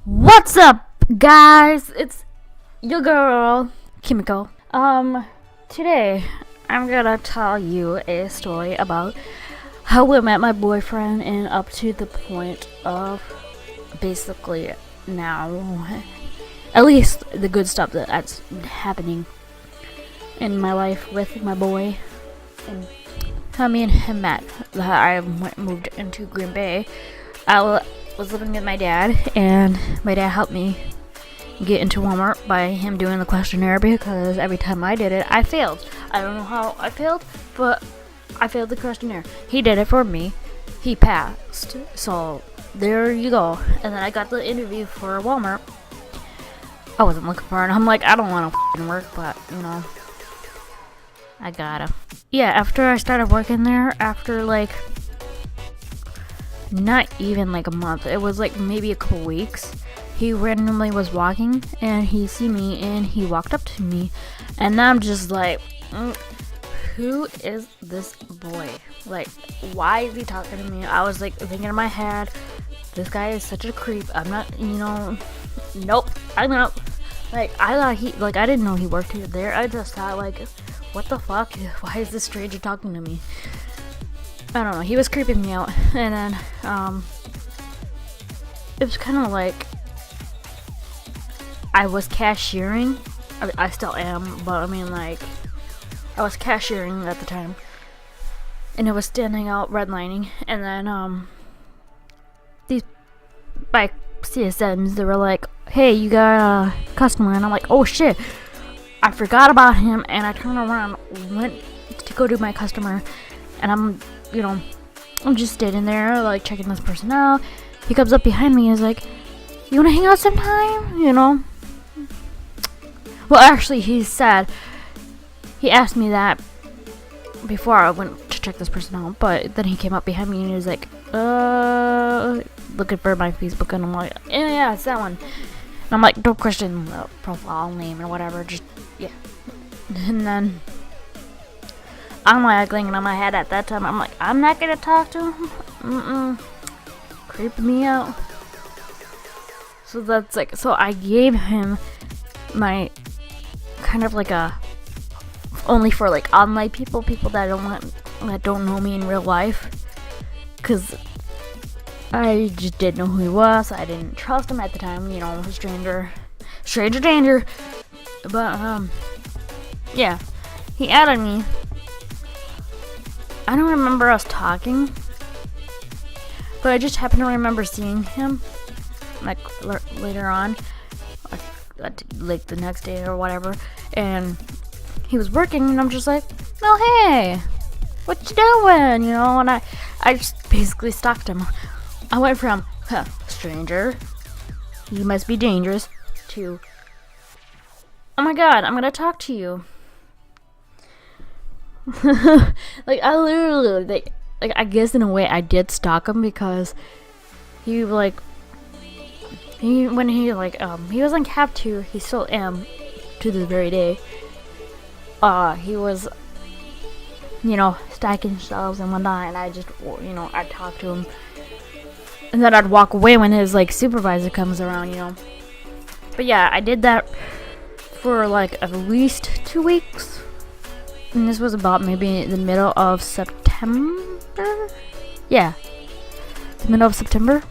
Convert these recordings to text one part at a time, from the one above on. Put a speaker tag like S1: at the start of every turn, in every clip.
S1: What's up, guys? It's your girl, Kimiko. Today I'm gonna tell you a story about how I met my boyfriend and up to the point of basically now, at least the good stuff that's happening in my life with my boy and how me and him met. I moved into Green Bay. I was living with my dad, and my dad helped me get into Walmart by him doing the questionnaire, because every time I did it, I failed. I don't know how I failed, but I failed the questionnaire. He did it for me. He passed. So there you go. And then I got the interview for Walmart. I wasn't looking for it. I'm like, I don't want to work, but you know, I gotta. Yeah, after I started working there, after like not even like a month, it was like maybe a couple weeks, he randomly was walking and he see me and he walked up to me, and I'm just like, who is this boy? Like, why is he talking to me? I was like thinking in my head, this guy is such a creep. I'm not, nope, I'm not. Like, I thought he, like, I didn't know he worked here there. I just thought, like, what the fuck? Why is this stranger talking to me? I don't know, he was creeping me out. And then it was kind of like I was cashiering. I still am, but I mean, like, I was cashiering at the time, and it was standing out redlining. And then these by CSMs, they were like, hey, you got a customer. And I'm like, oh shit, I forgot about him. And I turned around, went to go do my customer, and I'm just standing there, like, checking this person out. He comes up behind me and is like, you wanna hang out sometime? Well, actually, he asked me that before I went to check this person out, but then he came up behind me and he was like, looking for my Facebook, and I'm like, yeah, it's that one. And I'm like, don't question the profile name or whatever, just, yeah. And then I'm like thinking in my head at that time, I'm like, I'm not gonna talk to him. Creeping me out. So that's like, so I gave him my kind of like a only for like online people that don't know me in real life, because I just didn't know who he was. I didn't trust him at the time, stranger danger. But yeah, he added me. I don't remember us talking, but I just happen to remember seeing him, like, later on, like the next day or whatever, and he was working, and I'm just like, oh, hey, what you doing, and I just basically stalked him. I went from, stranger, he must be dangerous, to, oh my god, I'm gonna talk to you. Like, I literally, like I guess in a way I did stalk him, because he was on Cap 2, he still am to this very day. He was, stacking shelves and whatnot, and I just, I'd talk to him, and then I'd walk away when his, like, supervisor comes around, But yeah, I did that for, like, at least 2 weeks. And this was about maybe the middle of September? Yeah. The middle of September.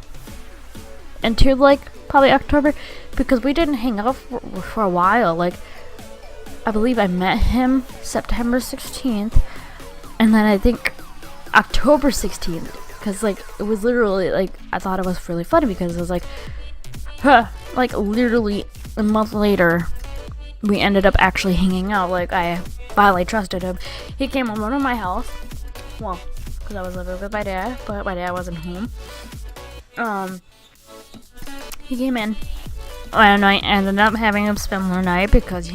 S1: Until, like, probably October. Because we didn't hang out for a while. Like, I believe I met him September 16th. And then I think October 16th. Because, like, it was literally, like, I thought it was really funny, because it was like, like, literally a month later, we ended up actually hanging out. Like, I finally trusted him. He came over to my house. Well, because I was living with my dad, but my dad wasn't home. He came in, and I ended up having him spend the night, because,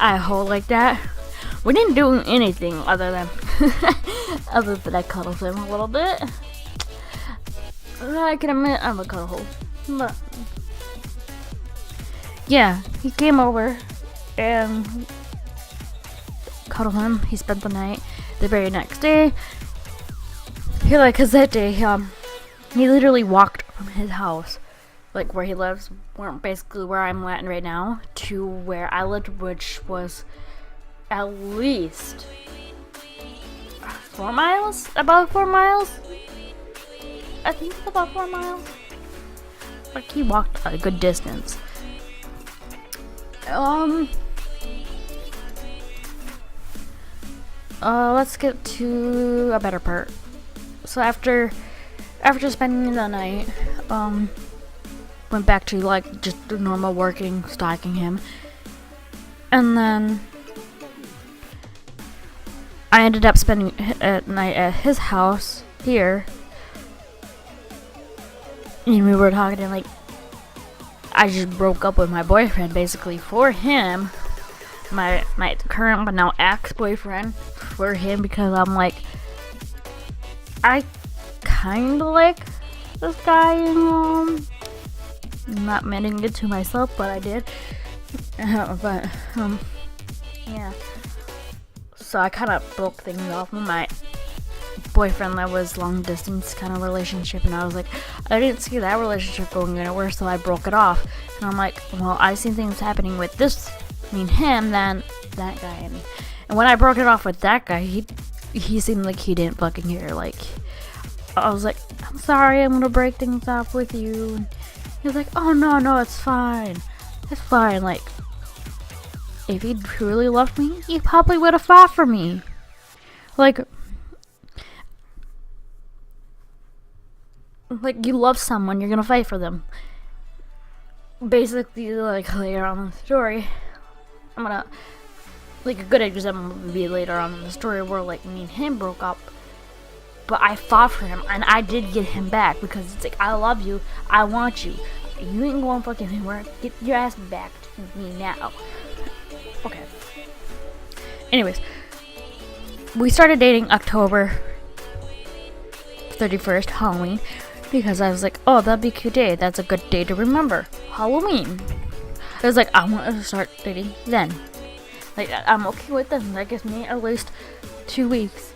S1: I hold like that. We didn't do anything other than I cuddled him a little bit. I can admit I'm a cuddle, but yeah, he came over and cuddled him. He spent the night. The very next day, cause that day, he literally walked from his house like where he lives, basically where I'm at right now, to where I lived, which was at least 4 miles, about 4 miles. I think it's about 4 miles. Like he walked a good distance. Let's get to a better part. So after spending the night, went back to like just the normal working, stalking him, and then I ended up spending at night at his house here, and we were talking, and like I just broke up with my boyfriend basically for him, my current but now ex-boyfriend, for him, because I'm like, I kind of like this guy, not admitting it to myself, but I did. Yeah. So I kind of broke things off with my boyfriend that was long distance kind of relationship, and I was like, I didn't see that relationship going anywhere, so I broke it off. And I'm like, well, I see things happening with this, him, than that guy. And when I broke it off with that guy, he seemed like he didn't fucking care. Like, I was like, I'm sorry, I'm gonna break things off with you. And he was like, oh no, it's fine. It's fine. Like, if he truly loved me, he probably would have fought for me. Like you love someone, you're gonna fight for them. Basically, like later on in the story, I'm gonna, like a good example would be later on in the story where like me and him broke up, but I fought for him and I did get him back, because it's like, I love you, I want you, you ain't going fucking anywhere, get your ass back to me now. Okay. Anyways, we started dating October 31st, Halloween, because I was like, oh, that'd be a cute day. That's a good day to remember. Halloween. I was like, I want to start dating then. Like, I'm okay with them. That gives me at least 2 weeks.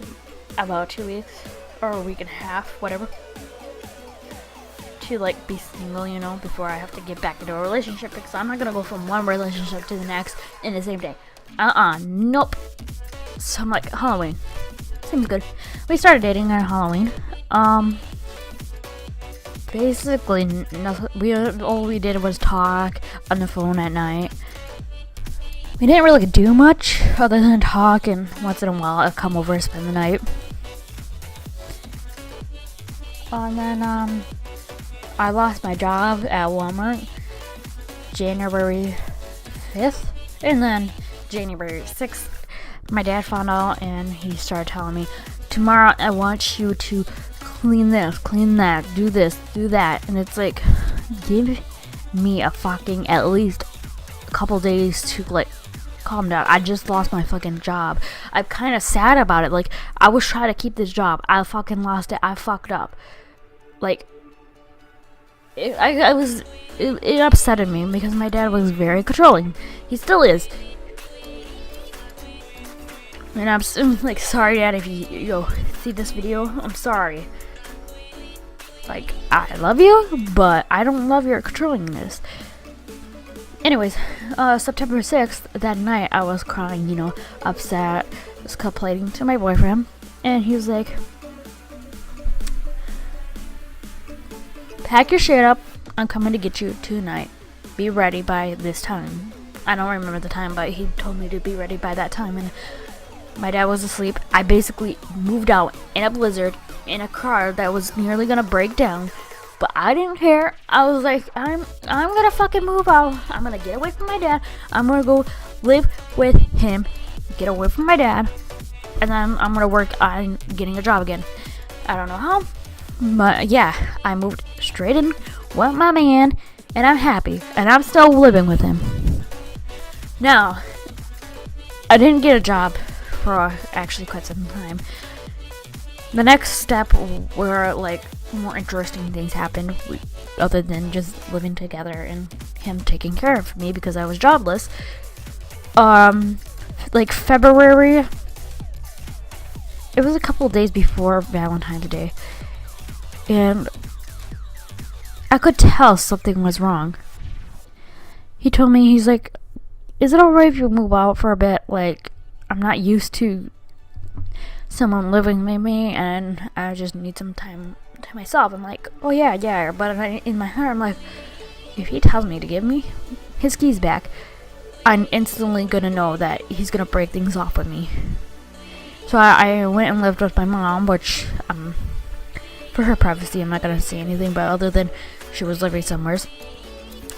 S1: About 2 weeks. Or a week and a half, whatever. To, like, be single, before I have to get back into a relationship. Because I'm not going to go from one relationship to the next in the same day. Nope. So I'm like, Halloween. Seems good. We started dating on Halloween. Basically, nothing. All we did was talk on the phone at night. We didn't really do much other than talk, and once in a while I'd come over and spend the night. And then I lost my job at Walmart January 5th, and then January 6th my dad found out, and he started telling me, tomorrow I want you to clean this, clean that, do this, do that. And it's like, give me a fucking at least a couple days to like calm down. I just lost my fucking job. I'm kind of sad about it. Like, I was trying to keep this job, I fucking lost it. I fucked up. Like, it upsetted me because my dad was very controlling. He still is. And I'm like, sorry, Dad, if you see this video. I'm sorry. Like, I love you, but I don't love your controllingness. Anyways, September 6th, that night, I was crying, upset, was complaining to my boyfriend, and he was like, pack your shit up, I'm coming to get you tonight. Be ready by this time. I don't remember the time, but he told me to be ready by that time, and my dad was asleep. I basically moved out in a blizzard in a car that was nearly gonna break down, but I didn't care. I was like, I'm gonna fucking move out. I'm gonna get away from my dad. I'm gonna go live with him, get away from my dad, and then I'm gonna work on getting a job again. I don't know how, but yeah, I moved straight in with my man, and I'm happy, and I'm still living with him. Now, I didn't get a job for actually quite some time. The next step were like more interesting things happened, other than just living together and him taking care of me because I was jobless. Like February, it was a couple days before Valentine's Day, and I could tell something was wrong. He told me, he's like, is it alright if you move out for a bit? Like, I'm not used to someone living with me, and I just need some time to myself. I'm like, oh yeah, but in my heart, I'm like, if he tells me to give me his keys back, I'm instantly gonna know that he's gonna break things off with me. So I went and lived with my mom, which, for her privacy, I'm not gonna say anything, but other than she was living somewhere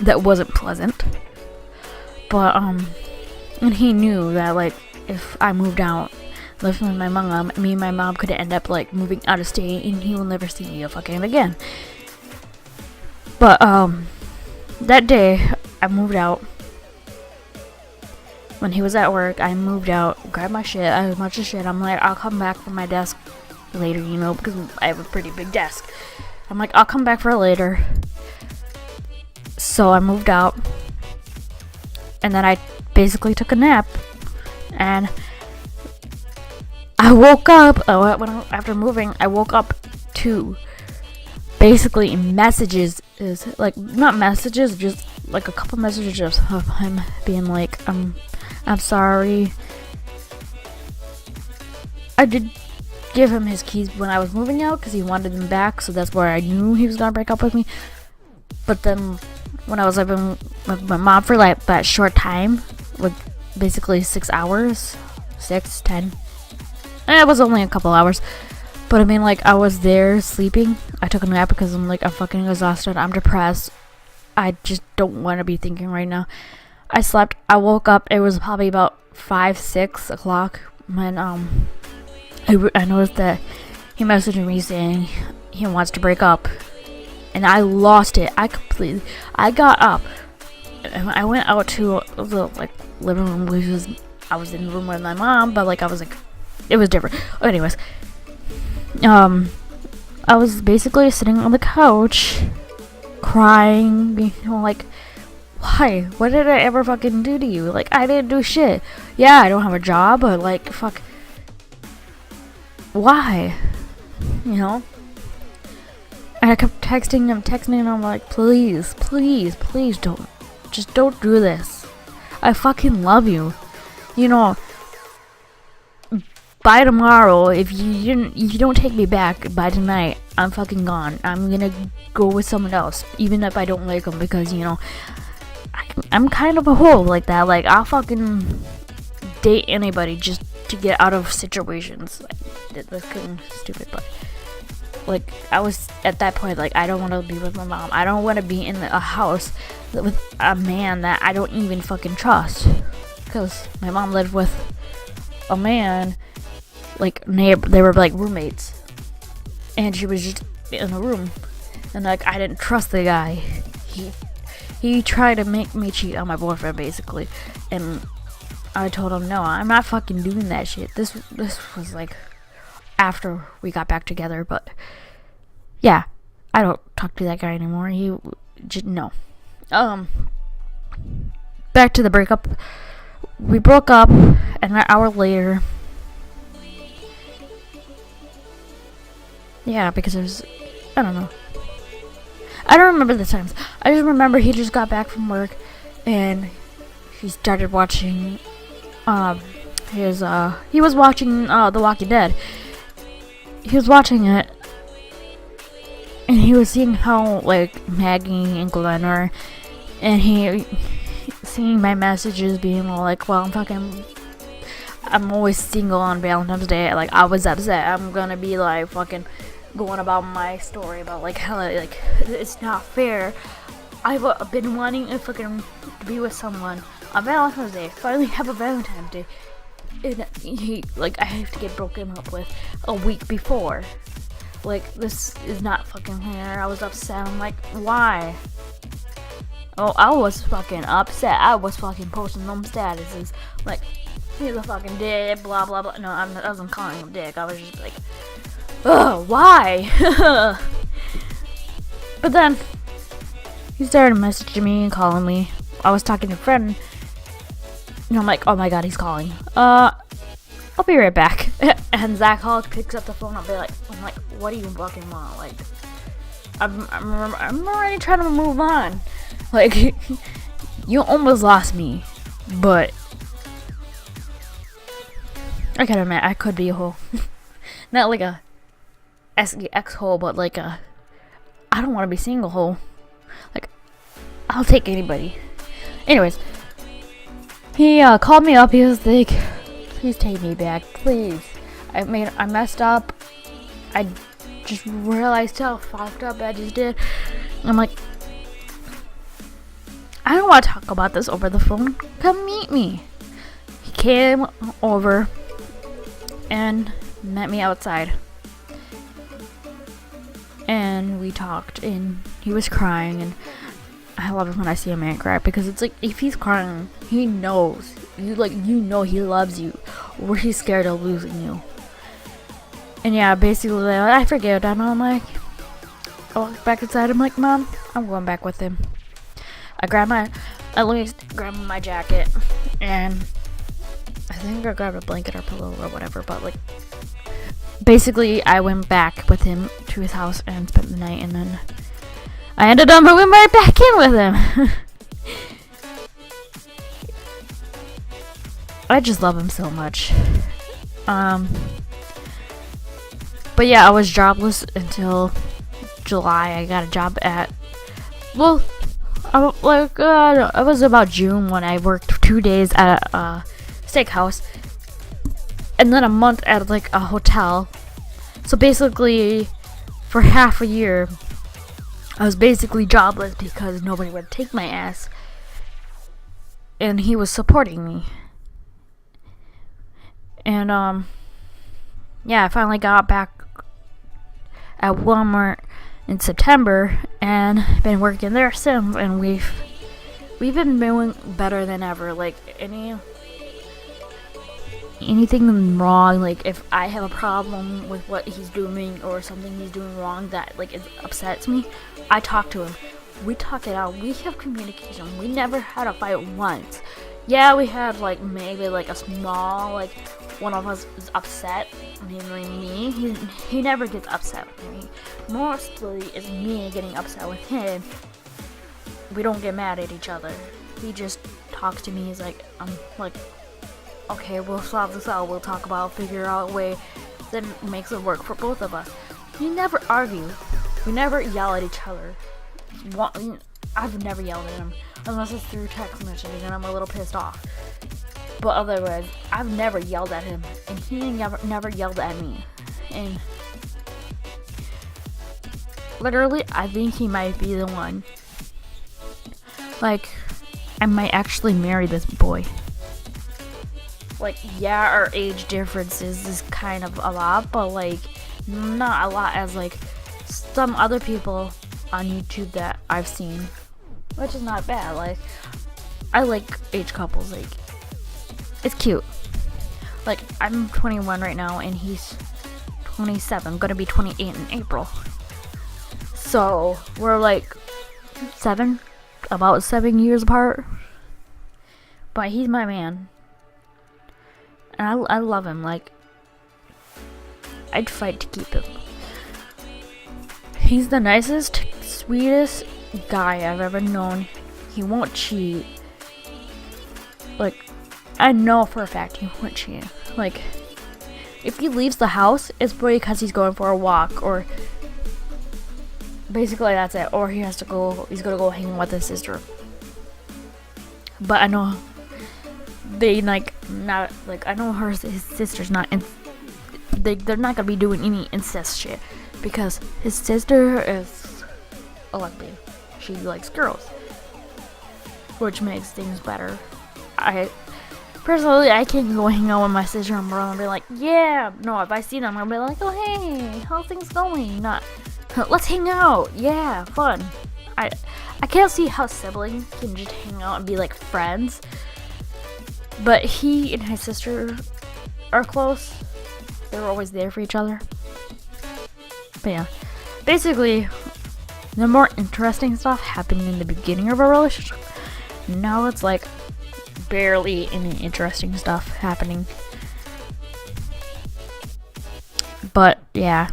S1: that wasn't pleasant. But, and he knew that, like, if I moved out, living with my mom, me and my mom could end up, like, moving out of state, and he will never see me fucking again. But, that day, I moved out. When he was at work, I moved out, grabbed my shit, I had a bunch of shit. I'm like, I'll come back for my desk later, you know, because I have a pretty big desk. I'm like, I'll come back for it later. So I moved out, and then I basically took a nap, and I woke up, after moving, I woke up to basically messages, like, not messages, just like a couple messages of him being like, I'm sorry. I did give him his keys when I was moving out because he wanted them back, so that's where I knew he was gonna break up with me. But then when I was living with my mom for like that short time, like basically 6 hours, 10. It was only a couple hours, but I mean, like, I was there sleeping. I took a nap because I'm like, I'm fucking exhausted, I'm depressed, I just don't want to be thinking right now. I slept, I woke up, it was probably about 5-6 o'clock when I noticed that he messaged me saying he wants to break up, and I lost it. I got up and I went out to the like living room, because I was in the room with my mom, but like I was like, it was different. Anyways, I was basically sitting on the couch crying, being like, why? What did I ever fucking do to you? Like, I didn't do shit. Yeah, I don't have a job, but like, fuck, why? You know? And I kept texting him, like, please don't do this. I fucking love you. You know, by tomorrow, if you don't take me back by tonight, I'm fucking gone. I'm gonna go with someone else, even if I don't like them, because, you know, I'm kind of a hoe like that. Like, I'll fucking date anybody just to get out of situations. Like, that's kind of stupid, but like, I was at that point, like, I don't want to be with my mom. I don't want to be in a house with a man that I don't even fucking trust, because my mom lived with a man, like, they were like roommates, and she was just in a room, and like, I didn't trust the guy. He tried to make me cheat on my boyfriend, basically, and I told him, no, I'm not fucking doing that shit. This was like after we got back together, but yeah, I don't talk to that guy anymore. He just, no. Back to the breakup. We broke up, and an hour later, yeah, because it was, I don't know. I don't remember the times. I just remember he just got back from work, and he started watching, he was watching, The Walking Dead. He was watching it, and he was seeing how, like, Maggie and Glenn are, and he seeing my messages being all like, well, I'm always single on Valentine's Day. Like, I was upset. I'm gonna be like fucking going about my story about like how, like, it's not fair. I've been wanting to fucking be with someone on Valentine's Day. Finally have a Valentine's Day, and he, like, I have to get broken up with a week before. Like, this is not fucking fair. I was upset. I'm like, why? Oh, I was fucking upset. I was fucking posting them statuses like, he's a fucking dick, blah blah blah. No, I wasn't calling him dick. I was just like, ugh, why? But then he started messaging me and calling me. I was talking to a friend, and I'm like, oh my god, he's calling. I'll be right back. And Zach Hall picks up the phone. I'm like, what do you fucking want? Like, I'm already trying to move on. Like, you almost lost me, but I gotta admit, I could be a hoe. Not like a SEX hole, but like a I don't want to be single hole. Like, I'll take anybody. Anyways, he called me up. He was like, "Please take me back, please. I messed up. I just realized how fucked up I just did." I'm like, "I don't want to talk about this over the phone. Come meet me." He came over and met me outside. And we talked, and he was crying, and I love it when I see a man cry, because it's like, if he's crying, he knows. You know he loves you, or he's scared of losing you. And yeah, basically, I forget, and I'm like, I walked back inside, I'm like, "Mom, I'm going back with him." I grabbed my jacket, and I think I grabbed a blanket or pillow or whatever, but like, basically, I went back with him to his house and spent the night, and then I ended up moving right back in with him. I just love him so much. But yeah, I was jobless until July. I got a job at, well, it was about June when I worked 2 days at a steakhouse, and then a month at like a hotel. So basically, for half a year, I was basically jobless because nobody would take my ass, and he was supporting me. And yeah, I finally got back at Walmart in September, and been working there since, and we've been doing better than ever. Like, anything wrong, like if I have a problem with what he's doing or something he's doing wrong that like it upsets me, I talk to him. We talk it out. We have communication. We never had a fight once. Yeah, we had like maybe like a small, like one of us is upset, mainly me. He never gets upset with me. Mostly it's me getting upset with him. We don't get mad at each other. He just talks to me. He's like, "Okay, we'll solve this out. We'll talk about, figure out a way that makes it work for both of us." We never argue. We never yell at each other. I've never yelled at him unless it's through text messaging and I'm a little pissed off. But otherwise, I've never yelled at him, and he never yelled at me. And literally, I think he might be the one. Like, I might actually marry this boy. Like, yeah, our age differences is kind of a lot, but like, not a lot as like some other people on YouTube that I've seen, which is not bad. Like, I like age couples. Like, it's cute. Like, I'm 21 right now, and he's 27, gonna be 28 in April. So we're like about 7 years apart. But he's my man. And I love him. Like, I'd fight to keep him. He's the nicest, sweetest guy I've ever known. He won't cheat. Like, I know for a fact he won't cheat. Like, if he leaves the house, it's probably because he's going for a walk, or basically that's it. Or he's gonna go hang with his sister. But I know they like not like I know his sister's not they're not gonna be doing any incest shit, because his sister is a lesbian. She likes girls, which makes things better. Personally, I can't go hang out with my sister and brother and be like, yeah. No, if I see them, I'll be like, oh hey, how's things going? Not, let's hang out. Yeah, fun. I can't see how siblings can just hang out and be like friends. But he and his sister are close. They're always there for each other. But yeah, basically, the more interesting stuff happened in the beginning of our relationship. Now it's like barely any interesting stuff happening. But yeah,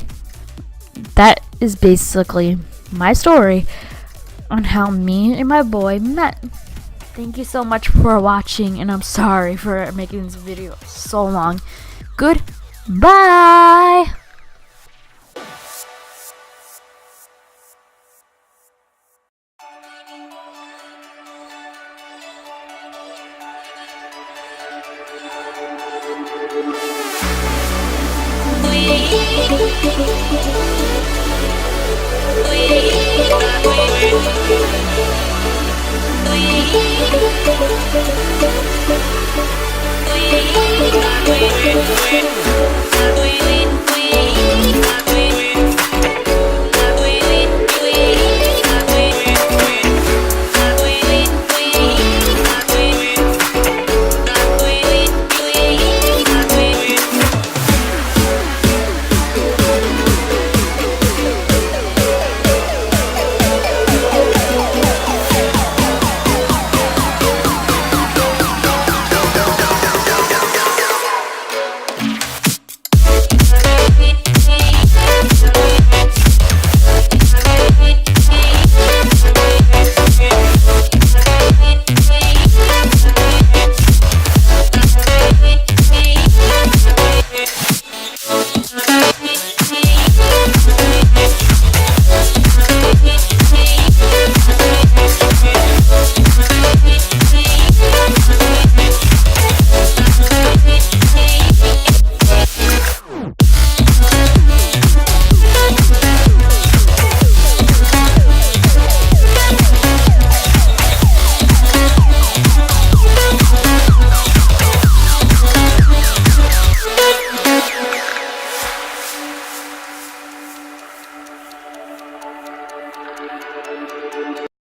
S1: that is basically my story on how me and my boy met. Thank you so much for watching, and I'm sorry for making this video so long. Goodbye!
S2: We